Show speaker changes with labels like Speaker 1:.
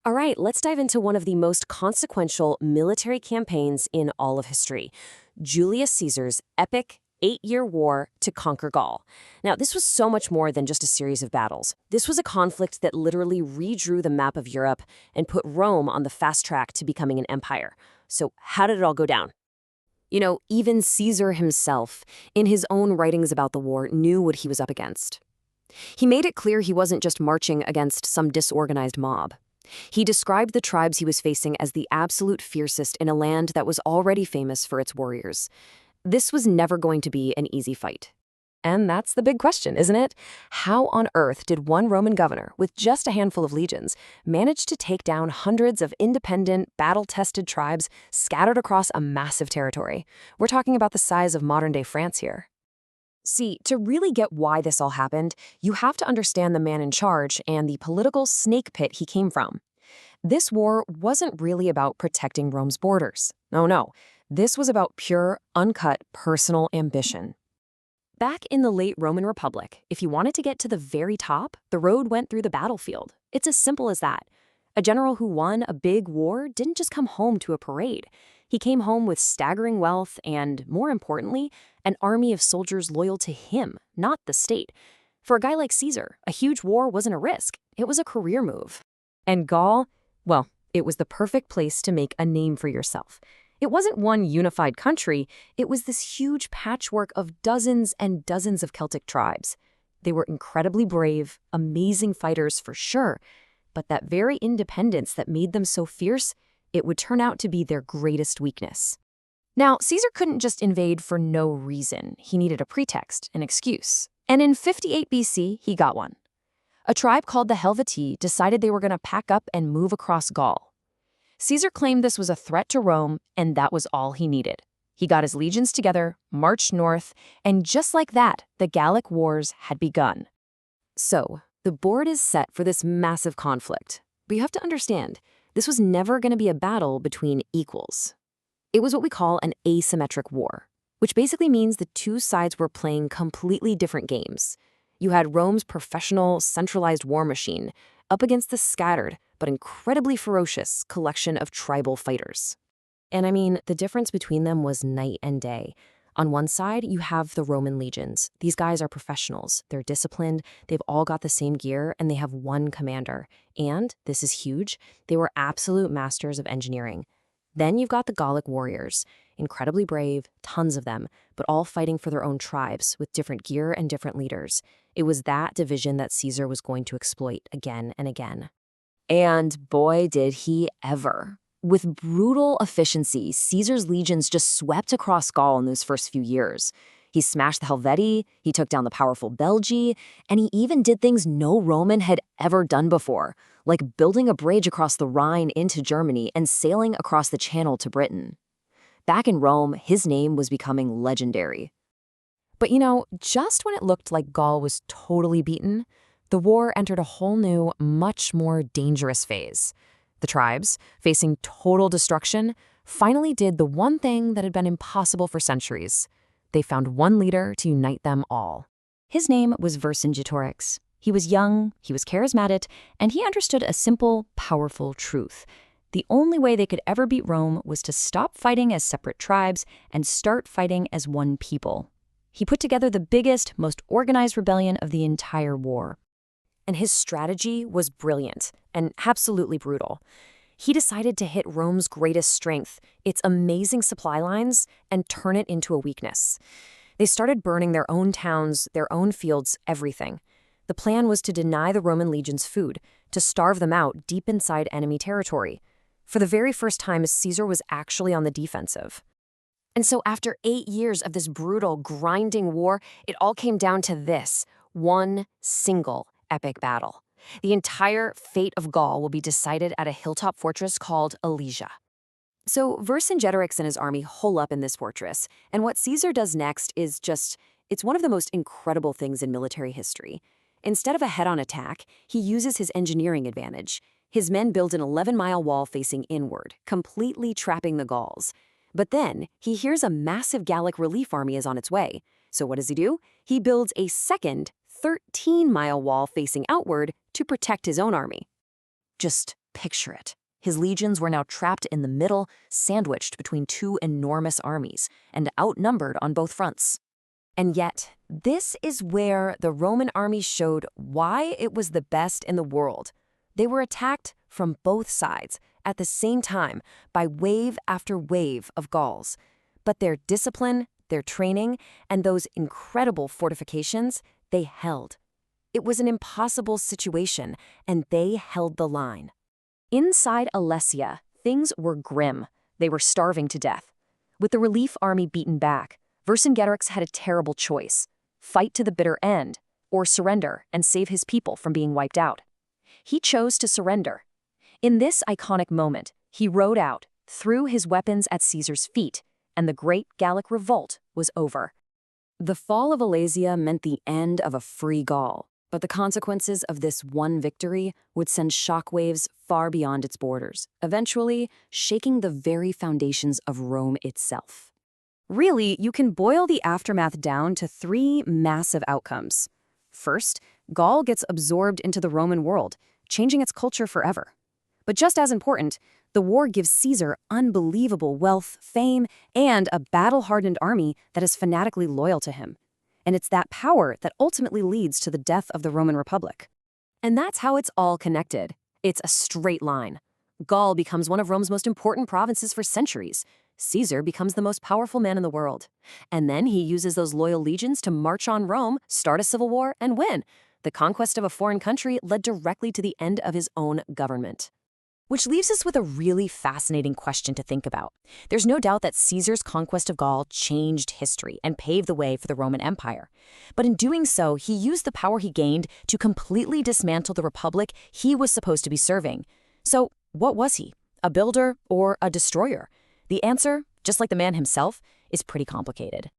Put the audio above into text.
Speaker 1: All right, let's dive into one of the most consequential military campaigns in all of history, Julius Caesar's epic 8-year war to conquer Gaul. Now, this was so much more than just a series of battles. This was a conflict that literally redrew the map of Europe and put Rome on the fast track to becoming an empire. So, how did it all go down? Even Caesar himself, in his own writings about the war, knew what he was up against. He made it clear he wasn't just marching against some disorganized mob. He described the tribes he was facing as the absolute fiercest in a land that was already famous for its warriors. This was never going to be an easy fight. And that's the big question, isn't it? How on earth did one Roman governor, with just a handful of legions, manage to take down hundreds of independent, battle-tested tribes scattered across a massive territory? We're talking about the size of modern-day France here. See, to really get why this all happened, you have to understand the man in charge and the political snake pit he came from. This war wasn't really about protecting Rome's borders. No. This was about pure, uncut, personal ambition. Back in the late Roman Republic, if you wanted to get to the very top, the road went through the battlefield. It's as simple as that. A general who won a big war didn't just come home to a parade. He came home with staggering wealth and, more importantly, an army of soldiers loyal to him, not the state. For a guy like Caesar, a huge war wasn't a risk. It was a career move. And Gaul, well, it was the perfect place to make a name for yourself. It wasn't one unified country. It was this huge patchwork of dozens and dozens of Celtic tribes. They were incredibly brave, amazing fighters for sure, but that very independence that made them so fierce, it would turn out to be their greatest weakness. Now, Caesar couldn't just invade for no reason. He needed a pretext, an excuse. And in 58 BC, he got one. A tribe called the Helvetii decided they were going to pack up and move across Gaul. Caesar claimed this was a threat to Rome, and that was all he needed. He got his legions together, marched north, and just like that, the Gallic Wars had begun. So, the board is set for this massive conflict. But you have to understand, this was never going to be a battle between equals. It was what we call an asymmetric war, which basically means the two sides were playing completely different games. You had Rome's professional, centralized war machine up against the scattered, but incredibly ferocious collection of tribal fighters. And I mean, the difference between them was night and day. On one side, you have the Roman legions. These guys are professionals. They're disciplined. They've all got the same gear, and they have one commander. And, this is huge, they were absolute masters of engineering. Then you've got the Gallic warriors, incredibly brave, tons of them, but all fighting for their own tribes with different gear and different leaders. It was that division that Caesar was going to exploit again and again. And boy, did he ever. With brutal efficiency, Caesar's legions just swept across Gaul in those first few years. He smashed the Helvetii, he took down the powerful Belgi, and he even did things no Roman had ever done before, like building a bridge across the Rhine into Germany and sailing across the Channel to Britain. Back in Rome, his name was becoming legendary. But just when it looked like Gaul was totally beaten, the war entered a whole new, much more dangerous phase. The tribes, facing total destruction, finally did the one thing that had been impossible for centuries. They found one leader to unite them all. His name was Vercingetorix. He was young, he was charismatic, and he understood a simple, powerful truth. The only way they could ever beat Rome was to stop fighting as separate tribes and start fighting as one people. He put together the biggest, most organized rebellion of the entire war. And his strategy was brilliant and absolutely brutal. He decided to hit Rome's greatest strength, its amazing supply lines, and turn it into a weakness. They started burning their own towns, their own fields, everything. The plan was to deny the Roman legions food, to starve them out deep inside enemy territory. For the very first time, Caesar was actually on the defensive. And so after 8 years of this brutal, grinding war, it all came down to this, one single epic battle. The entire fate of Gaul will be decided at a hilltop fortress called Alesia. So Vercingetorix and his army hole up in this fortress, and what Caesar does next is it's one of the most incredible things in military history. Instead of a head-on attack, he uses his engineering advantage. His men build an 11-mile wall facing inward, completely trapping the Gauls. But then, he hears a massive Gallic relief army is on its way. So what does he do? He builds a second 13-mile wall facing outward to protect his own army. Just
Speaker 2: Picture it. His legions were now trapped in the middle, sandwiched between two enormous armies, and outnumbered on both fronts. And yet, this is where the Roman army showed why it was the best in the world. They were attacked from both sides at the same time by wave after wave of Gauls. But their discipline, their training, and those incredible fortifications, they held. It was an impossible situation, and they held the line. Inside Alesia, things were grim. They were starving to death. With the relief army beaten back, Vercingetorix had a terrible choice: fight to the bitter end, or surrender and save his people from being wiped out. He chose to surrender. In this iconic moment, he rode out, threw his weapons at Caesar's feet, and the great Gallic revolt was over. The fall of Alesia meant the end of a free Gaul, but the consequences of this one victory would send shockwaves far beyond its borders, eventually shaking the very foundations of Rome itself. Really, you can boil the aftermath down to three massive outcomes. First, Gaul gets absorbed into the Roman world, changing its culture forever. But just as important, the war gives Caesar unbelievable wealth, fame, and a battle-hardened army that is fanatically loyal to him. And it's that power that ultimately leads to the death of the Roman Republic. And that's how it's all connected. It's a straight line. Gaul becomes one of Rome's most important provinces for centuries. Caesar becomes the most powerful man in the world. And then he uses those loyal legions to march on Rome, start a civil war, and win. The conquest of a foreign country led directly to the end of his own government. Which leaves us with a really fascinating question to think about. There's no doubt that Caesar's conquest of Gaul changed history and paved the way for the Roman Empire. But in doing so, he used the power he gained to completely dismantle the republic he was supposed to be serving. So, what was he? A builder or a destroyer? The answer, just like the man himself, is pretty complicated.